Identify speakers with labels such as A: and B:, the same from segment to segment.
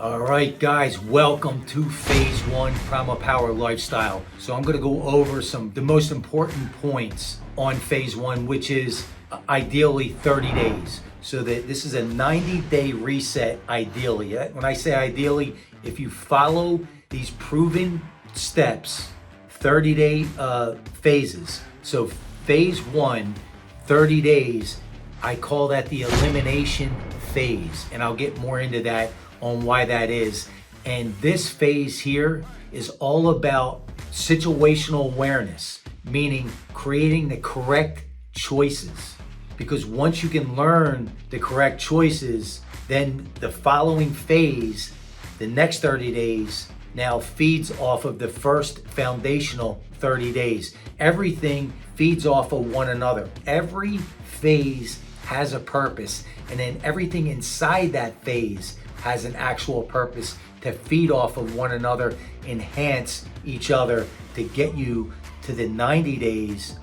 A: All right, guys, welcome to Phase 1 Primal Power Lifestyle. So I'm gonna go over the most important points on Phase 1, which is ideally 30 days. So that this is a 90-day reset, ideally. When I say ideally, if you follow these proven steps, 30-day phases. So Phase 1, 30 days, I call that the elimination phase. And I'll get more into that on why that is. And this phase here is all about situational awareness, meaning creating the correct choices. Because once you can learn the correct choices, then the following phase, the next 30 days, now feeds off of the first foundational 30 days. Everything feeds off of one another. Every phase has a purpose, and then everything inside that phase has an actual purpose to feed off of one another, enhance each other to get you to the 90 days,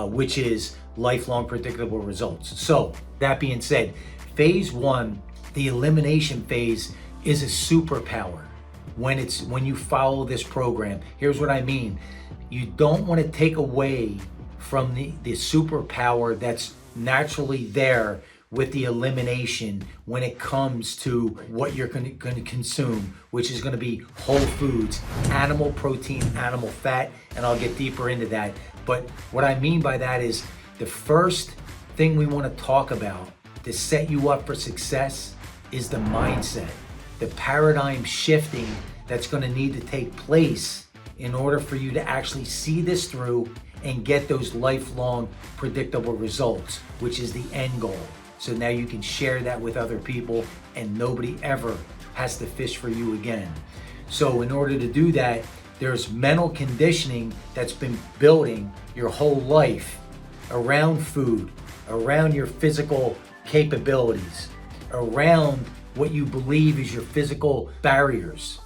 A: which is lifelong predictable results. So that being said, phase 1, the elimination phase, is a superpower when you follow this program. Here's what I mean. You don't want to take away from the superpower that's naturally there with the elimination when it comes to what you're going to consume, which is going to be whole foods, animal protein, animal fat, and I'll get deeper into that. But what I mean by that is the first thing we want to talk about to set you up for success is the mindset, the paradigm shifting that's going to need to take place in order for you to actually see this through and get those lifelong predictable results, which is the end goal. So now you can share that with other people and nobody ever has to fish for you again. So in order to do that, there's mental conditioning that's been building your whole life around food, around your physical capabilities, around what you believe is your physical barriers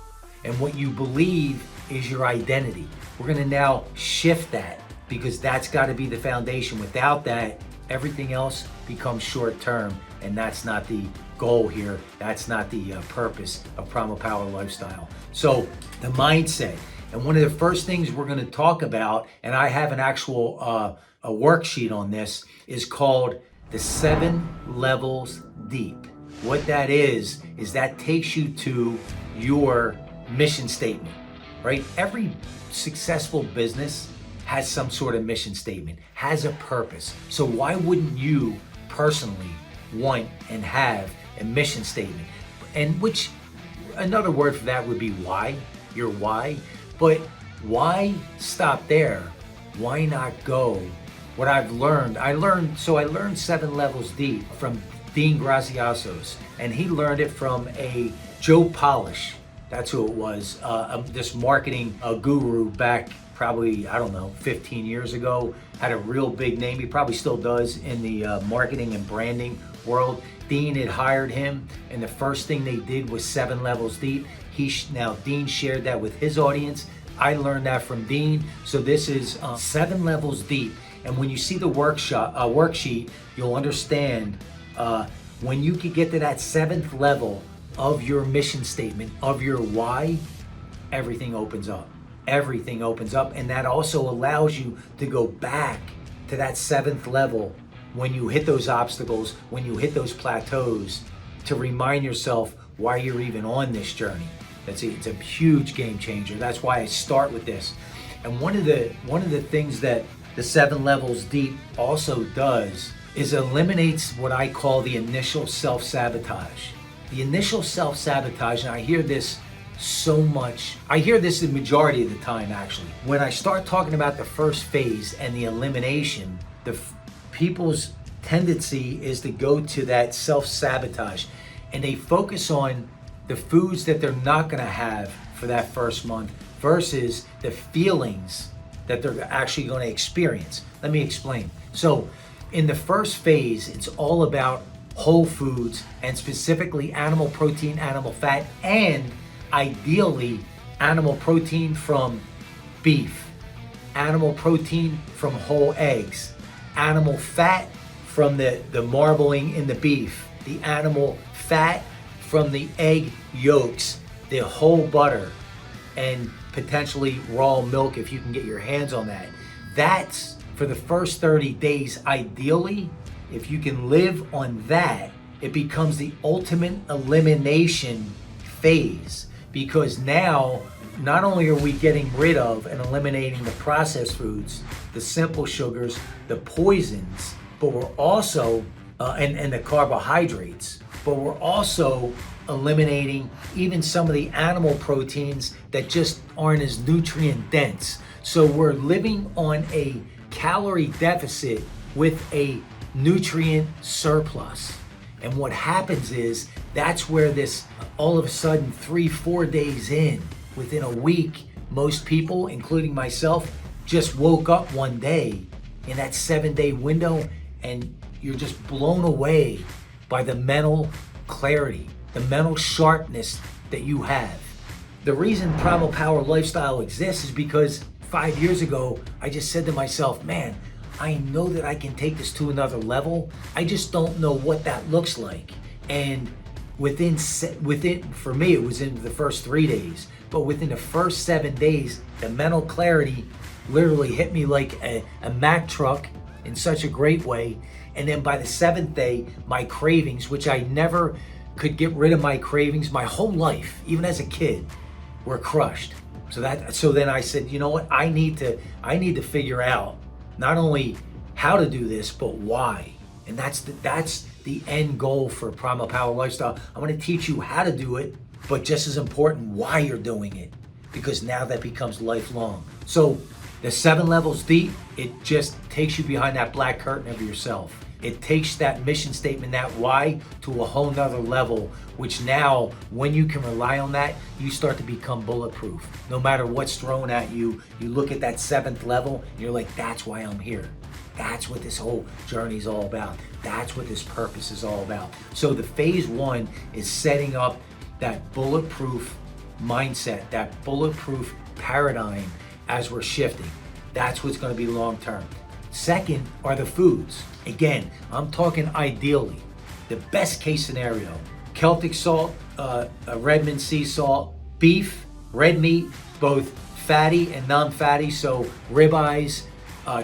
A: and what you believe is your identity. We're gonna now shift that because that's gotta be the foundation. Without that, everything else becomes short term, and that's not the goal here. That's not the purpose of Primal Power Lifestyle. So the mindset, and one of the first things we're gonna talk about, and I have an actual a worksheet on this, is called the 7 levels deep. What that is that takes you to your mission statement, right? Every successful business has some sort of mission statement, has a purpose. So why wouldn't you personally want and have a mission statement? And which, another word for that would be why, your why. But why stop there? Why not go? What I've learned, I learned 7 levels deep from Dean Graziosos, and he learned it from a Joe Polish. That's who it was, this marketing guru back probably, 15 years ago, had a real big name. He probably still does in the marketing and branding world. Dean had hired him, and the first thing they did was 7 levels deep. Now Dean shared that with his audience. I learned that from Dean. So this is 7 levels deep. And when you see the worksheet, you'll understand when you can get to that 7th level of your mission statement, of your why, everything opens up. Everything opens up, and that also allows you to go back to that 7th level when you hit those obstacles, when you hit those plateaus, to remind yourself why you're even on this journey. It's a huge game changer. That's why I start with this. And one of the things that the 7 levels deep also does is eliminates what I call the initial self-sabotage. The initial self-sabotage, and I hear this so much. I hear this the majority of the time, actually. When I start talking about the first phase and the elimination, people's tendency is to go to that self-sabotage, and they focus on the foods that they're not gonna have for that first month versus the feelings that they're actually gonna experience. Let me explain. So in the first phase, it's all about whole foods, and specifically animal protein, animal fat, and ideally animal protein from beef, animal protein from whole eggs, animal fat from the marbling in the beef, the animal fat from the egg yolks, the whole butter, and potentially raw milk if you can get your hands on that. That's for the first 30 days. Ideally, if you can live on that, it becomes the ultimate elimination phase, because now not only are we getting rid of and eliminating the processed foods, the simple sugars, the poisons, but we're also and the carbohydrates, but we're also eliminating even some of the animal proteins that just aren't as nutrient dense. So we're living on a calorie deficit with a nutrient surplus. And what happens is that's where this all of a sudden 3-4 days in, within a week, most people, including myself, just woke up one day in that 7-day window and you're just blown away by the mental clarity, the mental sharpness that you have. The reason Primal Power Lifestyle exists is because 5 years ago, I just said to myself, man, I know that I can take this to another level. I just don't know what that looks like. And within, for me, it was in the first 3 days, but within the first 7 days, the mental clarity literally hit me like a Mack truck in such a great way. And then by the 7th day, my cravings, which I never could get rid of my cravings my whole life, even as a kid, were crushed. So then I said, you know what? I need to figure out not only how to do this, but why. And that's the end goal for Primal Power Lifestyle. I'm going to teach you how to do it, but just as important, why you're doing it, because now that becomes lifelong. So the 7 levels deep, it just takes you behind that black curtain of yourself. It takes that mission statement, that why, to a whole nother level, which now, when you can rely on that, you start to become bulletproof. No matter what's thrown at you, you look at that 7th level, and you're like, that's why I'm here. That's what this whole journey is all about. That's what this purpose is all about. So the phase 1 is setting up that bulletproof mindset, that bulletproof paradigm as we're shifting. That's what's going to be long term. Second are the foods. Again, I'm talking ideally. The best case scenario, Celtic salt, Redmond sea salt, beef, red meat, both fatty and non-fatty. So ribeyes,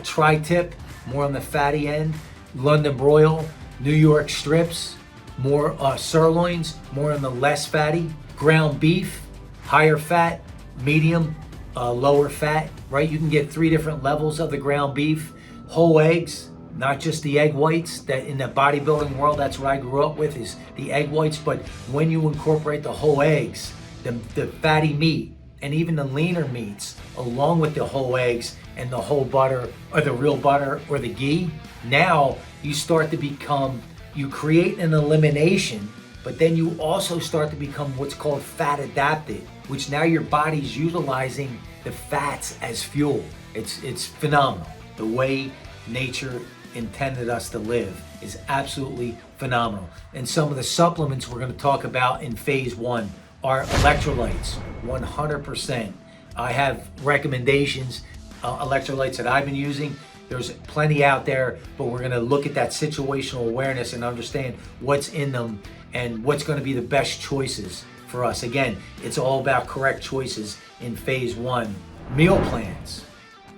A: tri-tip, more on the fatty end, London broil, New York strips, more sirloins, more on the less fatty, ground beef, higher fat, medium, lower fat, right? You can get 3 different levels of the ground beef. Whole eggs, not just the egg whites. That in the bodybuilding world, that's what I grew up with, is the egg whites. But when you incorporate the whole eggs, the fatty meat, and even the leaner meats, along with the whole eggs and the whole butter, or the real butter, or the ghee, now you start to become, you create an elimination, but then you also start to become what's called fat adapted, which now your body's utilizing the fats as fuel. It's phenomenal. The way nature intended us to live is absolutely phenomenal. And some of the supplements we're going to talk about in phase 1 are electrolytes, 100%. I have recommendations, electrolytes that I've been using. There's plenty out there, but we're going to look at that situational awareness and understand what's in them and what's going to be the best choices for us. Again, it's all about correct choices in phase 1. Meal plans.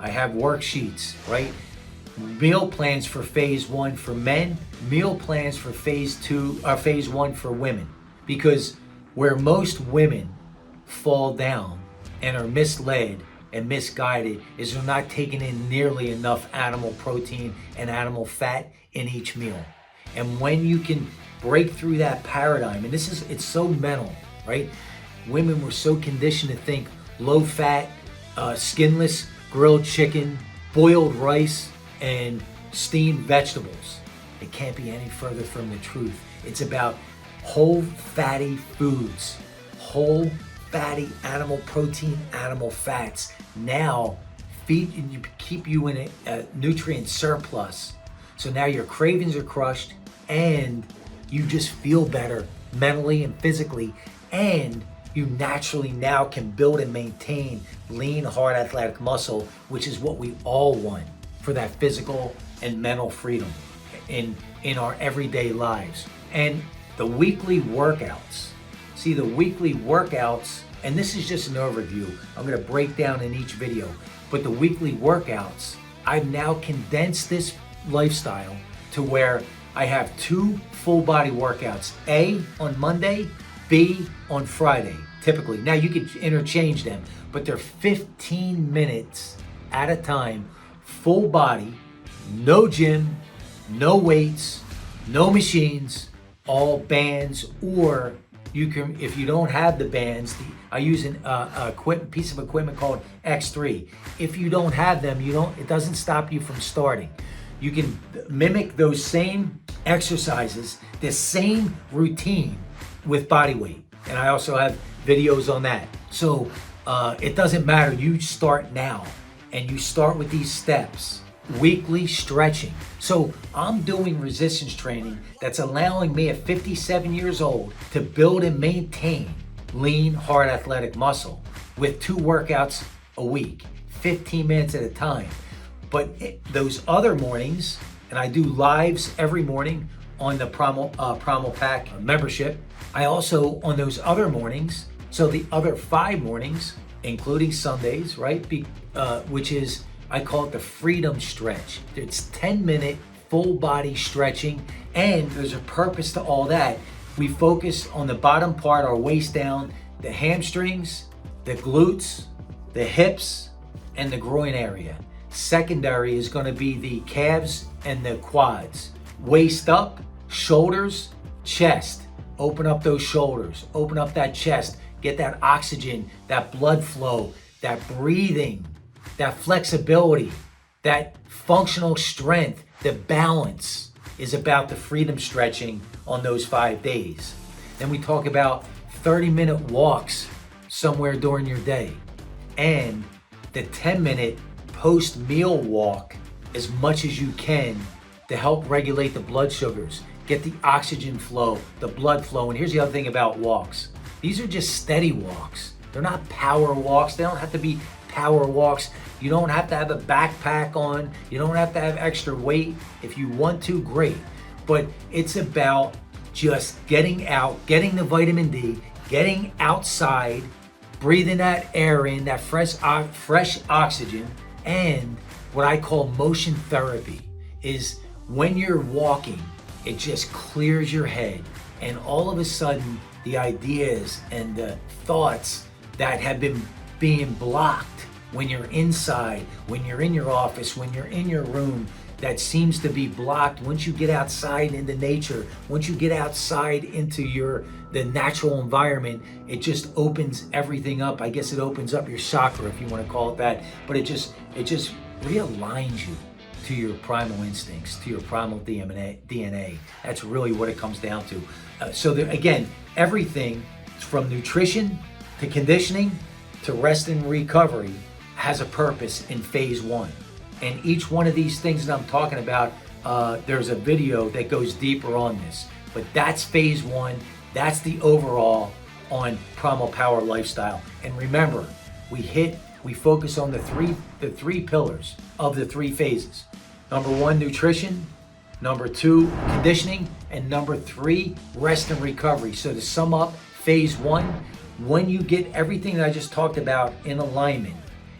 A: I have worksheets, right? Meal plans for phase 1 for men, meal plans for phase 1 for women. Because where most women fall down and are misled and misguided is they're not taking in nearly enough animal protein and animal fat in each meal. And when you can break through that paradigm, and it's so mental, right? Women were so conditioned to think low fat, skinless grilled chicken, boiled rice, and steamed vegetables. It can't be any further from the truth. It's about whole fatty foods, whole fatty animal protein, animal fats. Now feed and you keep you in a nutrient surplus. So now your cravings are crushed and you just feel better mentally and physically, and you naturally now can build and maintain lean, hard, athletic muscle, which is what we all want for that physical and mental freedom in our everyday lives. And the weekly workouts, See, the weekly workouts, and this is just an overview, I'm gonna break down in each video, but the weekly workouts, I've now condensed this lifestyle to where I have 2 full body workouts, A on Monday, B on Friday, typically. Now you could interchange them, but they're 15 minutes at a time, full body, no gym, no weights, no machines, all bands, or you can, if you don't have the bands, I use a piece of equipment called X3. If you don't have them, it doesn't stop you from starting. You can mimic those same exercises, the same routine with body weight. And I also have videos on that. So it doesn't matter, you start now and you start with these steps. Weekly stretching. So I'm doing resistance training that's allowing me at 57 years old to build and maintain lean, hard athletic muscle with 2 workouts a week, 15 minutes at a time. But those other mornings, and I do lives every morning on the Primal Pack membership. I also, on those other mornings, so the other 5 mornings, including Sundays, right? Which is, I call it the freedom stretch. It's 10-minute full body stretching, and there's a purpose to all that. We focus on the bottom part, our waist down, the hamstrings, the glutes, the hips, and the groin area. Secondary is gonna be the calves and the quads. Waist up, shoulders, chest. Open up those shoulders, open up that chest, get that oxygen, that blood flow, that breathing, that flexibility, that functional strength, the balance is about the freedom stretching on those 5 days. Then we talk about 30-minute walks somewhere during your day, and the 10-minute post-meal walk as much as you can to help regulate the blood sugars, get the oxygen flow, the blood flow. And here's the other thing about walks. These are just steady walks. They're not power walks. They don't have to be power walks. You don't have to have a backpack on. You don't have to have extra weight. If you want to, great. But it's about just getting out, getting the vitamin D, getting outside, breathing that air in, that fresh oxygen. And what I call motion therapy is when you're walking, it just clears your head. And all of a sudden, the ideas and the thoughts that have been being blocked when you're inside, when you're in your office, when you're in your room, that seems to be blocked. Once you get outside into nature, once you get outside into the natural environment, it just opens everything up. I guess it opens up your chakra, if you want to call it that. But it just realigns you to your primal instincts, to your primal DNA. That's really what it comes down to. Again, everything from nutrition to conditioning to rest and recovery has a purpose in phase 1. And each one of these things that I'm talking about, there's a video that goes deeper on this. But that's phase 1. That's the overall on Primal Power Lifestyle. And remember, we focus on the three pillars of the 3 phases. Number 1, nutrition. Number 2, conditioning. And number 3, rest and recovery. So to sum up, phase 1, when you get everything that I just talked about in alignment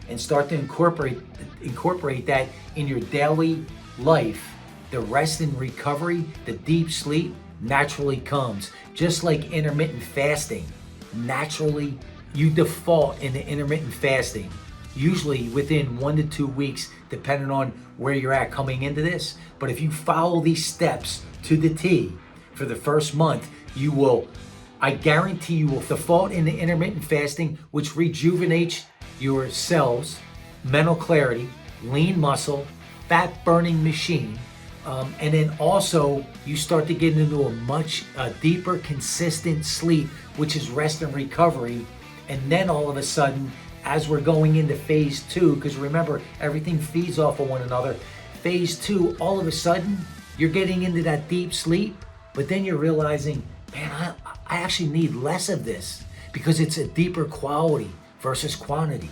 A: and start to incorporate that in your daily life, the rest and recovery, the deep sleep naturally comes. Just like intermittent fasting, naturally you default into intermittent fasting, usually within 1 to 2 weeks, depending on where you're at coming into this. But if you follow these steps to the T for the first month, I guarantee you will default into intermittent fasting, which rejuvenates your cells, mental clarity, lean muscle, fat burning machine. And then also you start to get into a much deeper, consistent sleep, which is rest and recovery. And then all of a sudden, as we're going into phase 2, because remember, everything feeds off of one another. Phase 2, all of a sudden, you're getting into that deep sleep, but then you're realizing, man, I actually need less of this because it's a deeper quality versus quantity.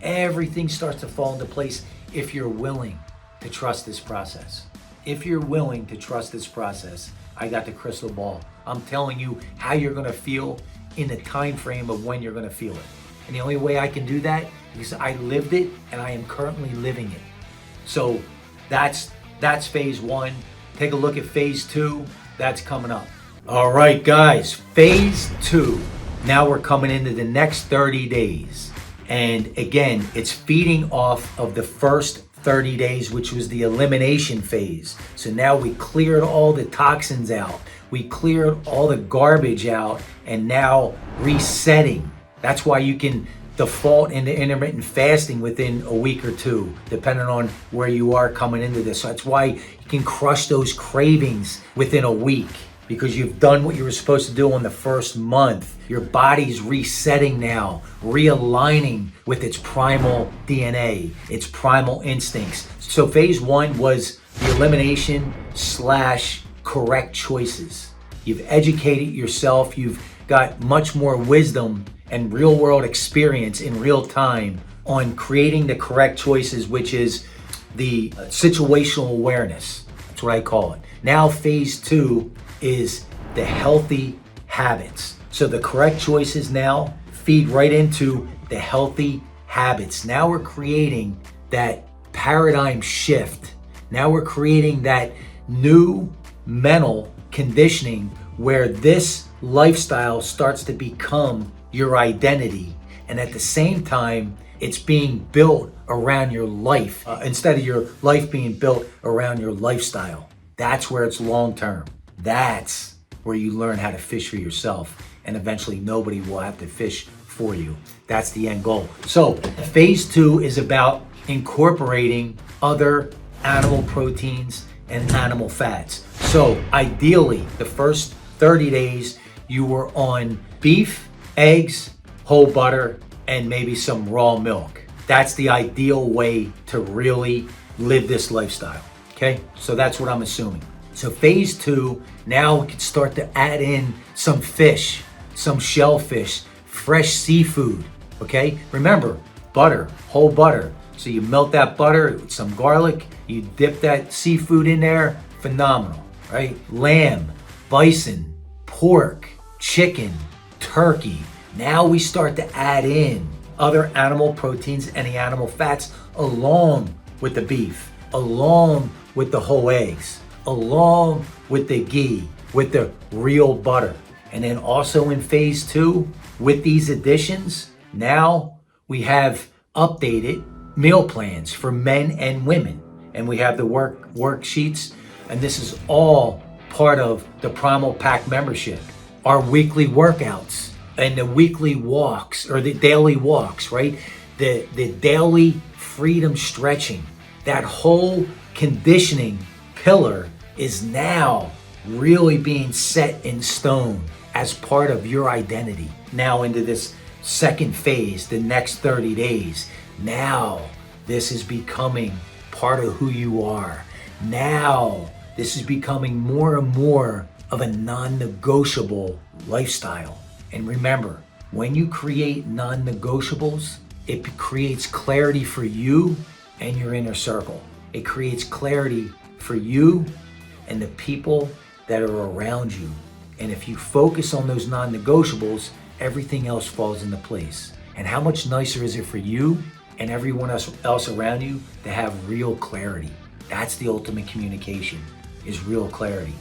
A: Everything starts to fall into place if you're willing to trust this process. If you're willing to trust this process, I got the crystal ball. I'm telling you how you're gonna feel in the time frame of when you're gonna feel it. And the only way I can do that is I lived it and I am currently living it. So that's phase one. Take a look at phase two. That's coming up. All right, guys, phase two. Now we're coming into the next 30 days. And again, it's feeding off of the first 30 days, which was the elimination phase. So now we cleared all the toxins out. We cleared all the garbage out, and now resetting. That's why you can default into intermittent fasting within a week or two, depending on where you are coming into this. So that's why you can crush those cravings within a week, because you've done what you were supposed to do on the first month. Your body's resetting now, realigning with its primal DNA, its primal instincts. So phase one was the elimination / correct choices. You've educated yourself, you've got much more wisdom and real world experience in real time on creating the correct choices, which is the situational awareness. That's what I call it. Now phase two is the healthy habits. So the correct choices now feed right into the healthy habits. Now we're creating that paradigm shift. Now we're creating that new mental conditioning where this lifestyle starts to become your identity. And at the same time, it's being built around your life instead of your life being built around your lifestyle. That's where it's long term. That's where you learn how to fish for yourself, and eventually nobody will have to fish for you. That's the end goal. So phase two is about incorporating other animal proteins and animal fats. So ideally, the first 30 days you were on beef, eggs, whole butter, and maybe some raw milk. That's the ideal way to really live this lifestyle. Okay, so that's what I'm assuming. So phase two, now we can start to add in some fish, some shellfish, fresh seafood, okay? Remember, butter, whole butter. So you melt that butter with some garlic, you dip that seafood in there, phenomenal, right? Lamb, bison, pork, chicken, turkey. Now we start to add in other animal proteins and the animal fats along with the beef, along with the whole eggs, along with the ghee, with the real butter. And then also in phase two, with these additions, now we have updated meal plans for men and women. And we have the worksheets, and this is all part of the Primal Pack membership. Our weekly workouts and the weekly walks, or the daily walks, right? The daily freedom stretching, that whole conditioning pillar is now really being set in stone as part of your identity. Now into this second phase, the next 30 days. Now this is becoming part of who you are. Now this is becoming more and more of a non-negotiable lifestyle. And remember, when you create non-negotiables, it creates clarity for you and your inner circle. It creates clarity for you and the people that are around you. And if you focus on those non-negotiables, everything else falls into place. And how much nicer is it for you and everyone else around you to have real clarity? That's the ultimate communication, is real clarity.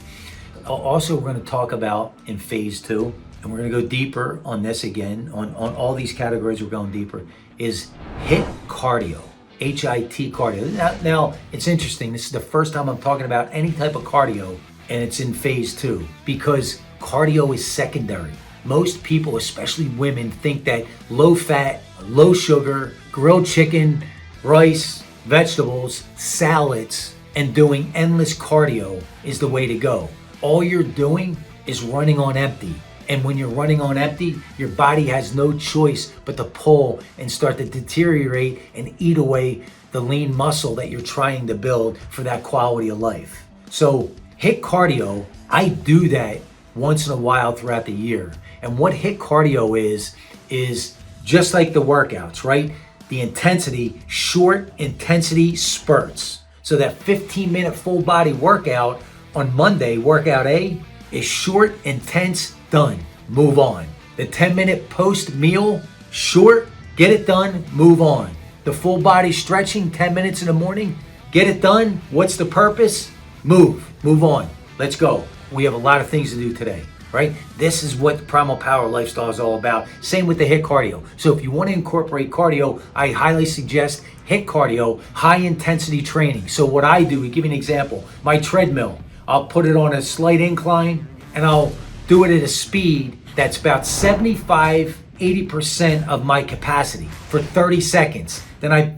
A: Also, we're going to talk about in phase two, and we're going to go deeper on this again, on all these categories we're going deeper, is HIIT cardio. HIIT cardio. Now, it's interesting. This is the first time I'm talking about any type of cardio, and it's in phase two, because cardio is secondary. Most people, especially women, think that low fat, low sugar, grilled chicken, rice, vegetables, salads, and doing endless cardio is the way to go. All you're doing is running on empty. And when you're running on empty, your body has no choice but to pull and start to deteriorate and eat away the lean muscle that you're trying to build for that quality of life. So HIIT cardio, I do that once in a while throughout the year. And what HIIT cardio is just like the workouts, right? The intensity, short intensity spurts. So that 15-minute full body workout on Monday, workout A, is short, intense, done, move on. The 10-minute post-meal, short, get it done, move on. The full body stretching, 10 minutes in the morning, get it done. What's the purpose? Move on. Let's go. We have a lot of things to do today, right? This is what the Primal Power lifestyle is all about. Same with the HIIT cardio. So if you want to incorporate cardio, I highly suggest HIIT cardio, high intensity training. So what I do, to give you an example, my treadmill, I'll put it on a slight incline and I'll do it at a speed that's about 75-80% of my capacity for 30 seconds. Then I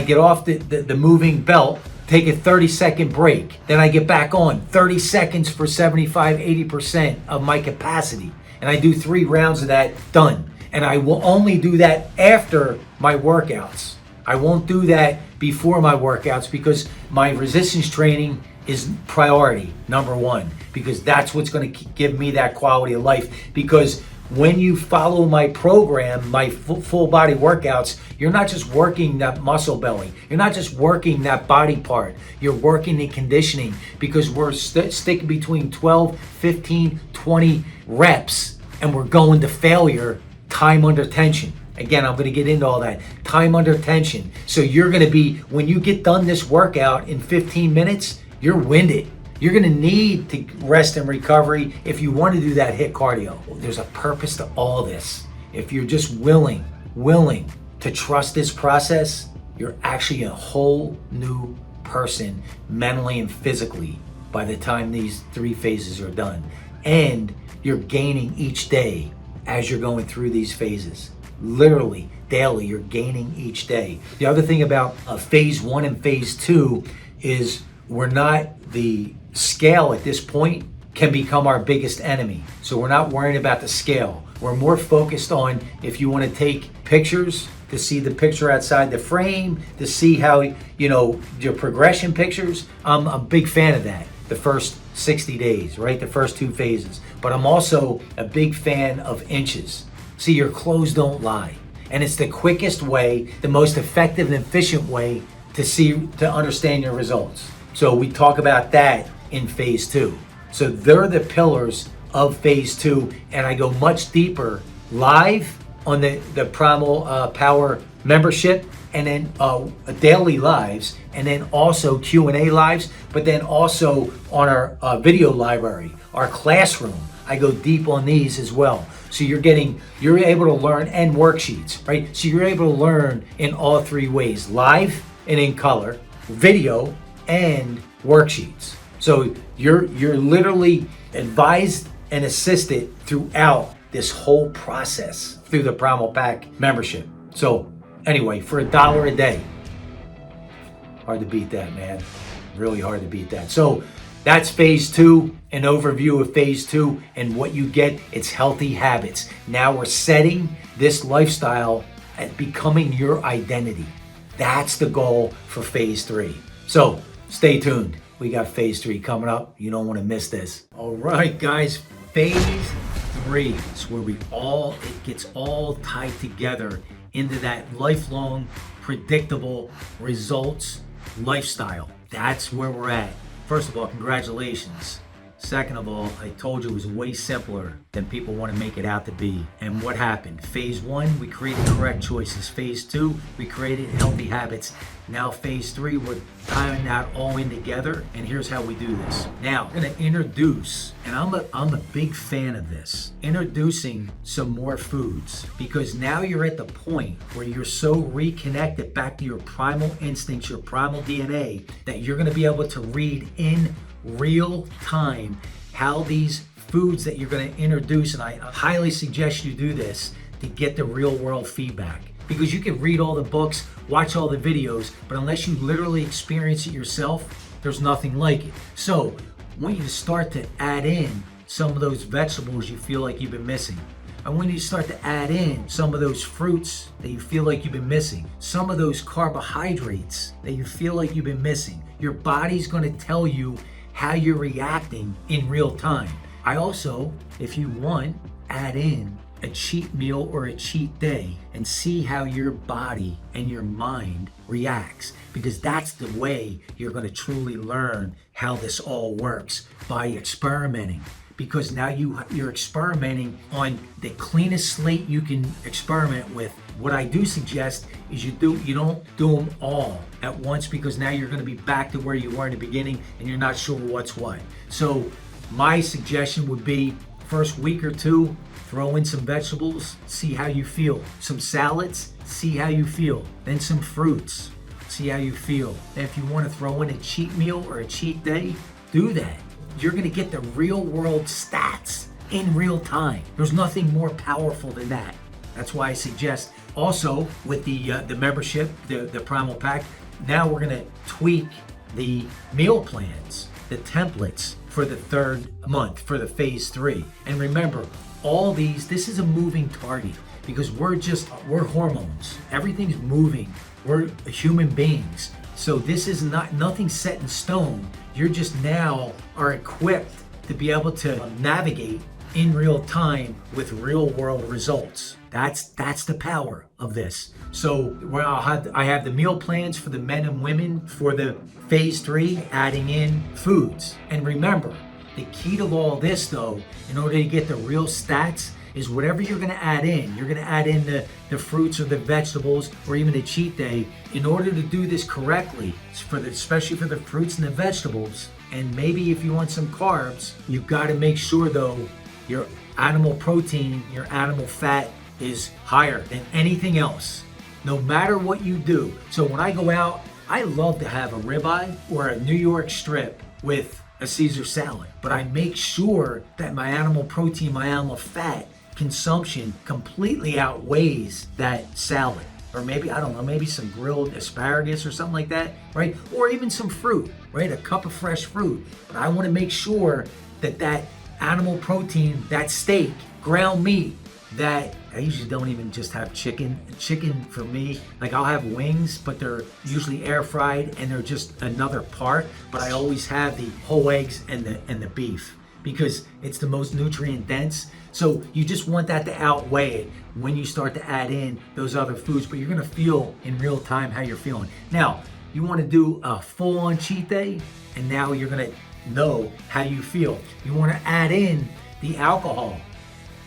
A: get off the moving belt, take a 30-second break. Then I get back on 30 seconds for 75-80% of my capacity. And I do 3 rounds of that, done. And I will only do that after my workouts. I won't do that before my workouts because my resistance training is priority, number 1, because that's what's going to give me that quality of life. Because when you follow my program, my full body workouts, you're not just working that muscle belly. You're not just working that body part. You're working the conditioning because we're sticking between 12, 15, 20 reps and we're going to failure, time under tension. Again, I'm going to get into all that. Time under tension. So you're going to be, when you get done this workout in 15 minutes, you're winded. You're going to need to rest and recovery if you want to do that HIIT cardio. There's a purpose to all this. If you're just willing to trust this process, you're actually a whole new person mentally and physically by the time these 3 phases are done. And you're gaining each day as you're going through these phases. Literally, daily, you're gaining each day. The other thing about phase 1 and phase 2 is we're not, the scale at this point can become our biggest enemy. So we're not worrying about the scale. We're more focused on, if you want to take pictures, to see the picture outside the frame, to see how, your progression pictures. I'm a big fan of that. The first 60 days, right? The first 2 phases. But I'm also a big fan of inches. See, your clothes don't lie. And it's the quickest way, the most effective and efficient way to understand your results. So we talk about that in phase 2. So they're the pillars of phase 2, and I go much deeper live on the Primal Power membership, and then daily lives, and then also Q&A lives, but then also on our video library, our classroom. I go deep on these as well. So you're able to learn, and worksheets, right? So you're able to learn in all 3 ways, live and in color, video, and worksheets. So you're literally advised and assisted throughout this whole process through the Primal Pack membership. So anyway, for $1 a day, hard to beat that, man. Really hard to beat that. So that's phase 2, an overview of phase 2, and what you get, it's healthy habits. Now we're setting this lifestyle at becoming your identity. That's the goal for phase 3. So stay tuned. We got phase 3 coming up. You don't want to miss this. All right, guys, phase 3 is where it gets all tied together into that lifelong, predictable results lifestyle. That's where we're at. First of all, congratulations. Second of all, I told you it was way simpler than people want to make it out to be. And what happened? Phase 1, we created correct choices. Phase 2, we created healthy habits. Now phase 3, we're tying that all in together. And here's how we do this. Now, I'm going to introduce, and I'm a big fan of this, introducing some more foods. Because now you're at the point where you're so reconnected back to your primal instincts, your primal DNA, that you're going to be able to read in real time how these foods that you're going to introduce, and I highly suggest you do this to get the real world feedback, because you can read all the books, watch all the videos, but unless you literally experience it yourself, there's nothing like it. So I want you to start to add in some of those vegetables you feel like you've been missing. I want you to start to add in some of those fruits that you feel like you've been missing, some of those carbohydrates that you feel like you've been missing. Your body's going to tell you how you're reacting in real time. I also, if you want, add in a cheat meal or a cheat day and see how your body and your mind reacts, because that's the way you're going to truly learn how this all works, by experimenting, because now you're experimenting on the cleanest slate you can experiment with. What I do suggest is you don't do them all at once, because now you're going to be back to where you were in the beginning and you're not sure what's what. So my suggestion would be, first week or two, throw in some vegetables, see how you feel. Some salads, see how you feel. Then some fruits, see how you feel. And if you want to throw in a cheat meal or a cheat day, do that. You're going to get the real world stats in real time. There's nothing more powerful than that. That's why I suggest also with the membership, the Primal Pack, now we're going to tweak the meal plans, the templates for the third month, for the phase 3. And remember, all these, this is a moving target, because we're hormones. Everything's moving. We're human beings. So this is nothing set in stone. You're just now are equipped to be able to navigate in real time with real world results. That's the power of this. So I have the meal plans for the men and women for the phase 3, adding in foods. And remember, the key to all this though, in order to get the real stats, is whatever you're going to add in. You're going to add in the fruits or the vegetables or even the cheat day. In order to do this correctly, especially for the fruits and the vegetables, and maybe if you want some carbs, you've got to make sure though your animal protein, your animal fat is higher than anything else, no matter what you do. So when I go out, I love to have a ribeye or a New York strip with a Caesar salad, but I make sure that my animal protein, my animal fat consumption completely outweighs that salad. Or maybe, I don't know, maybe some grilled asparagus or something like that, right? Or even some fruit, right? A cup of fresh fruit. But I want to make sure that that animal protein, that steak, ground meat, that I usually don't even just have chicken. Chicken for me, like I'll have wings, but they're usually air fried and they're just another part. But I always have the whole eggs and the beef, because it's the most nutrient dense. So you just want that to outweigh it when you start to add in those other foods, but you're gonna feel in real time how you're feeling. Now, you wanna do a full-on cheat day, and now you're gonna know how you feel. You wanna add in the alcohol,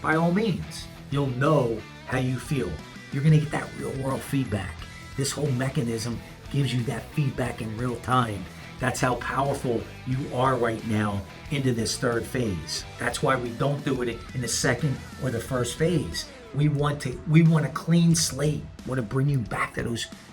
A: by all means. You'll know how you feel. You're gonna get that real world feedback. This whole mechanism gives you that feedback in real time. That's how powerful you are right now into this third phase. That's why we don't do it in the second or the first phase. We want a clean slate. We want to bring you back to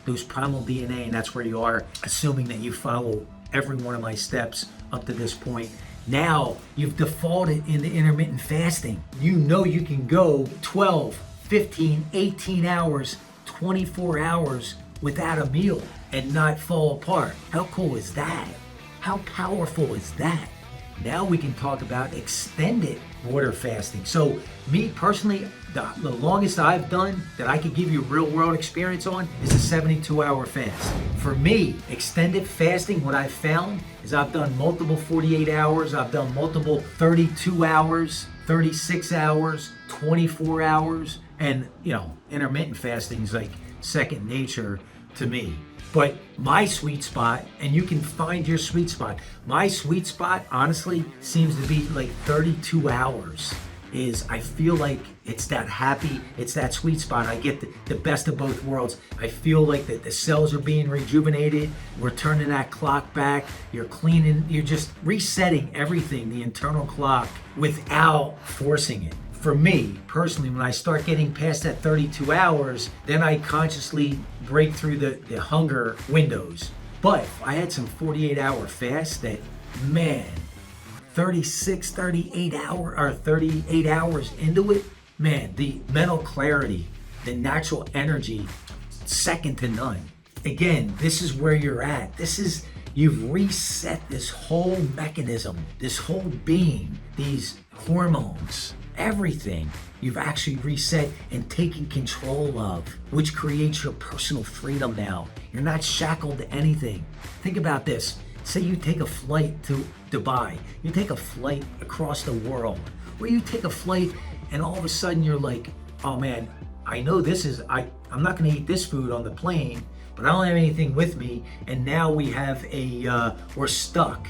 A: those primal DNA, and that's where you are, assuming that you follow every one of my steps up to this point. Now you've defaulted into intermittent fasting. You know you can go 12, 15, 18 hours, 24 hours without a meal and not fall apart. How cool is that? How powerful is that? Now we can talk about extended water fasting. So me personally, the longest I've done that I could give you real world experience on is a 72-hour fast. For me, extended fasting, what I've found is I've done multiple 48 hours, I've done multiple 32 hours, 36 hours, 24 hours, and intermittent fasting is like second nature to me. But my sweet spot, and you can find your sweet spot, my sweet spot honestly seems to be like 32 hours. I feel like it's that happy, it's that sweet spot. I get the best of both worlds. I feel like that the cells are being rejuvenated. We're turning that clock back. You're cleaning, you're just resetting everything, the internal clock, without forcing it. For me, personally, when I start getting past that 32 hours, then I consciously break through the hunger windows. But if I had some 48-hour fast that, man, 38 hours into it, man, the mental clarity, the natural energy, second to none. Again, this is where you're at. You've reset this whole mechanism, this whole being, these hormones, everything you've actually reset and taken control of, which creates your personal freedom now. You're not shackled to anything. Think about this. Say you take a flight to Dubai, you take a flight across the world, or you take a flight and all of a sudden you're like, oh man, I know I'm not gonna eat this food on the plane, but I don't have anything with me, and now we're stuck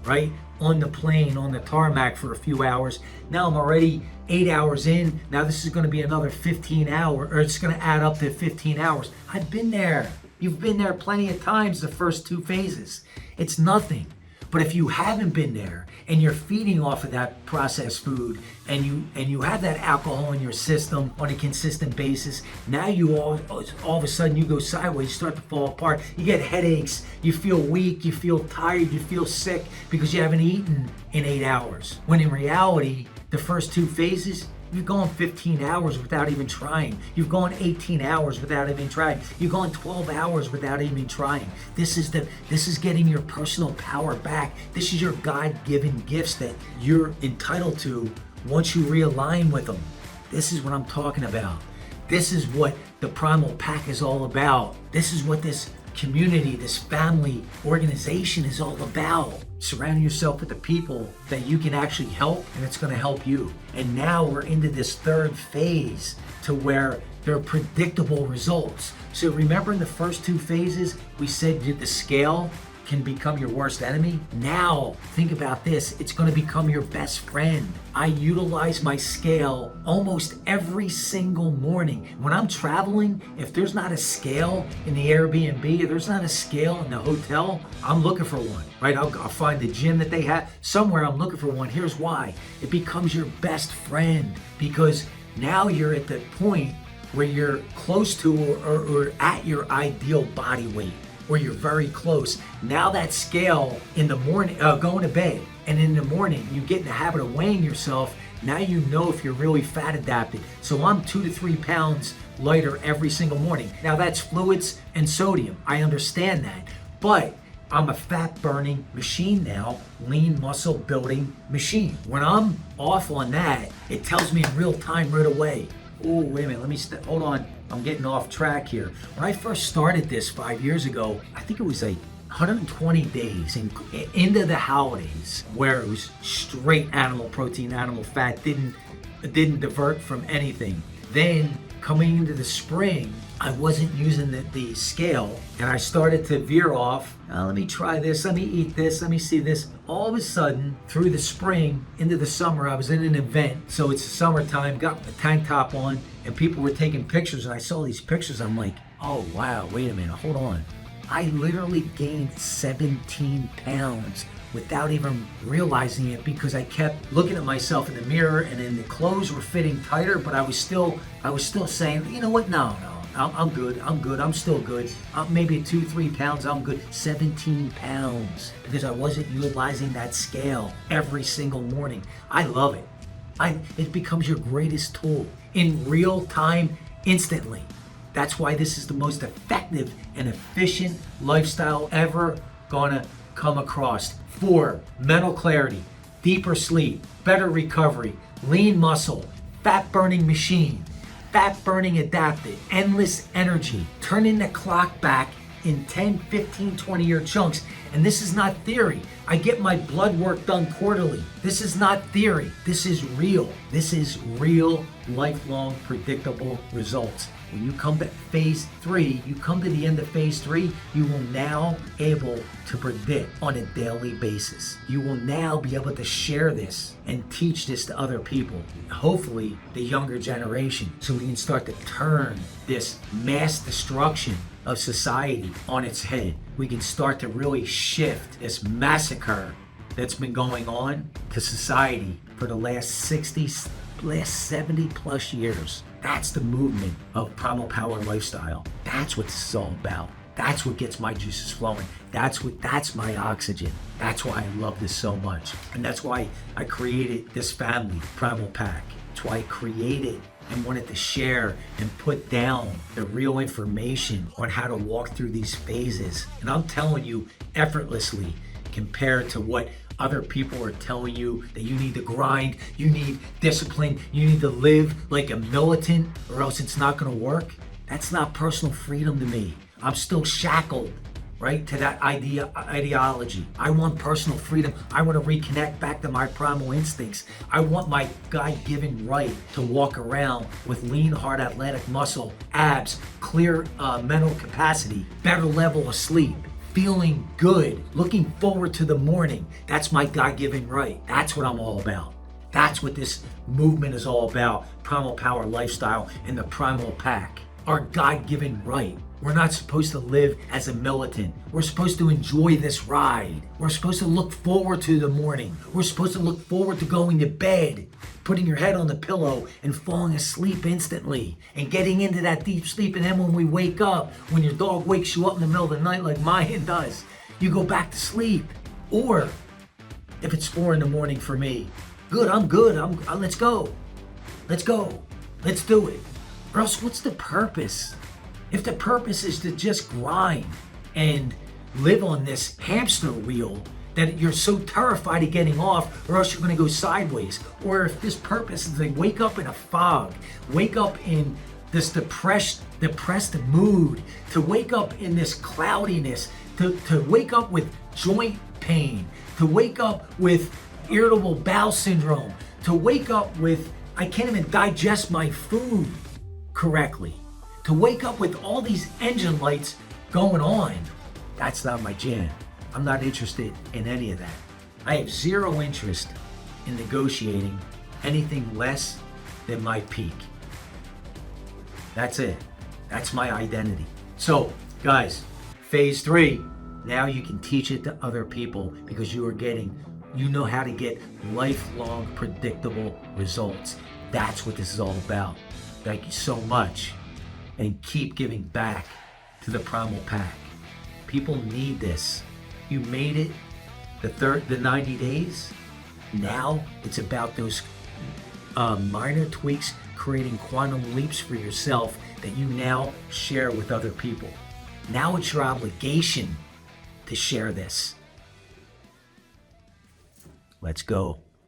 A: right? On the plane, on the tarmac for a few hours. Now I'm already 8 hours in. Now this is going to be another 15 hours, or it's going to add up to 15 hours. I've been there. You've been there plenty of times, the first 2 phases. It's nothing. But if you haven't been there and you're feeding off of that processed food and you have that alcohol in your system on a consistent basis, now you all of a sudden you go sideways, you start to fall apart. You get headaches, you feel weak, you feel tired, you feel sick because you haven't eaten in 8 hours. When in reality, the first 2 phases, you've gone 15 hours without even trying. You've gone 18 hours without even trying. You've gone 12 hours without even trying. This is getting your personal power back. This is your God-given gifts that you're entitled to once you realign with them. This is what I'm talking about. This is what the Primal Pack is all about. This is what this community, this family organization is all about. Surround yourself with the people that you can actually help, and it's going to help you. And now we're into this 3rd phase to where there are predictable results. So remember in the first 2 phases, we said the scale can become your worst enemy. Now, think about this. It's going to become your best friend. I utilize my scale almost every single morning. When I'm traveling, if there's not a scale in the Airbnb, if there's not a scale in the hotel, I'm looking for one, right? I'll find the gym that they have. Somewhere I'm looking for one. Here's why. It becomes your best friend because now you're at the point where you're close to or at your ideal body weight, where you're very close. Now that scale in the morning, going to bed, and in the morning, you get in the habit of weighing yourself. Now you know if you're really fat adapted. So I'm 2 to 3 pounds lighter every single morning. Now that's fluids and sodium. I understand that. But I'm a fat burning machine now, lean muscle building machine. When I'm off on that, it tells me in real time right away. Oh, wait a minute, hold on. I'm getting off track here. When I first started this 5 years ago, I think it was like 120 days into the holidays where it was straight animal protein, animal fat, didn't divert from anything. Then coming into the spring, I wasn't using the scale and I started to veer off. Let me try this, let me eat this, let me see this. All of a sudden, through the spring, into the summer, I was in an event. So it's summertime, got the tank top on, and people were taking pictures, and I saw these pictures. I'm like, oh wow, wait a minute, hold on. I literally gained 17 pounds without even realizing it because I kept looking at myself in the mirror and then the clothes were fitting tighter, but I was still saying, you know what, no, I'm good, I'm still good. Maybe 2-3 pounds, I'm good. 17 pounds because I wasn't utilizing that scale every single morning. I love it. It becomes your greatest tool in real time, instantly. That's why this is the most effective and efficient lifestyle ever gonna come across. For mental clarity, deeper sleep, better recovery, lean muscle, fat burning machine, fat burning adapted, endless energy, turning the clock back in 10, 15, 20-year chunks. And this is not theory. I get my blood work done quarterly. This is not theory. This is real. This is real, lifelong, predictable results. When you come to phase 3, you come to the end of phase 3, you will now be able to predict on a daily basis. You will now be able to share this and teach this to other people, hopefully the younger generation, so we can start to turn this mass destruction of society on its head. We can start to really shift this massacre that's been going on to society for the last 70 plus years. That's the movement of Primal Power Lifestyle. That's what this is all about. That's what gets my juices flowing. That's my oxygen. That's why I love this so much. And that's why I created this family, Primal Pack. That's why I created and wanted to share and put down the real information on how to walk through these phases. And I'm telling you, effortlessly, compared to what other people are telling you, that you need to grind, you need discipline, you need to live like a militant or else it's not gonna work. That's not personal freedom to me. I'm still shackled, right, to that ideology. I want personal freedom. I want to reconnect back to my primal instincts. I want my God-given right to walk around with lean, hard, athletic muscle, abs, clear mental capacity, better level of sleep, feeling good, looking forward to the morning. That's my God-given right. That's what I'm all about. That's what this movement is all about. Primal Power Lifestyle and the Primal Pack. Our God-given right. We're not supposed to live as a militant. We're supposed to enjoy this ride. We're supposed to look forward to the morning. We're supposed to look forward to going to bed, putting your head on the pillow and falling asleep instantly and getting into that deep sleep. And then when we wake up, when your dog wakes you up in the middle of the night like mine does, you go back to sleep. Or if it's 4 a.m. for me, good, I'm good. Let's go. Let's go. Let's do it. Or else what's the purpose? If the purpose is to just grind and live on this hamster wheel that you're so terrified of getting off, or else you're going to go sideways. Or if this purpose is to wake up in a fog, wake up in this depressed mood, to wake up in this cloudiness, to wake up with joint pain, to wake up with irritable bowel syndrome, to wake up with, I can't even digest my food correctly, to wake up with all these engine lights going on, that's not my jam. I'm not interested in any of that. I have zero interest in negotiating anything less than my peak. That's it. That's my identity. So, guys, phase 3, now you can teach it to other people because you know how to get lifelong predictable results. That's what this is all about. Thank you so much. And keep giving back to the Primal Pack. People need this. You made it the 90 days. Now it's about those minor tweaks, creating quantum leaps for yourself that you now share with other people. Now it's your obligation to share this. Let's go.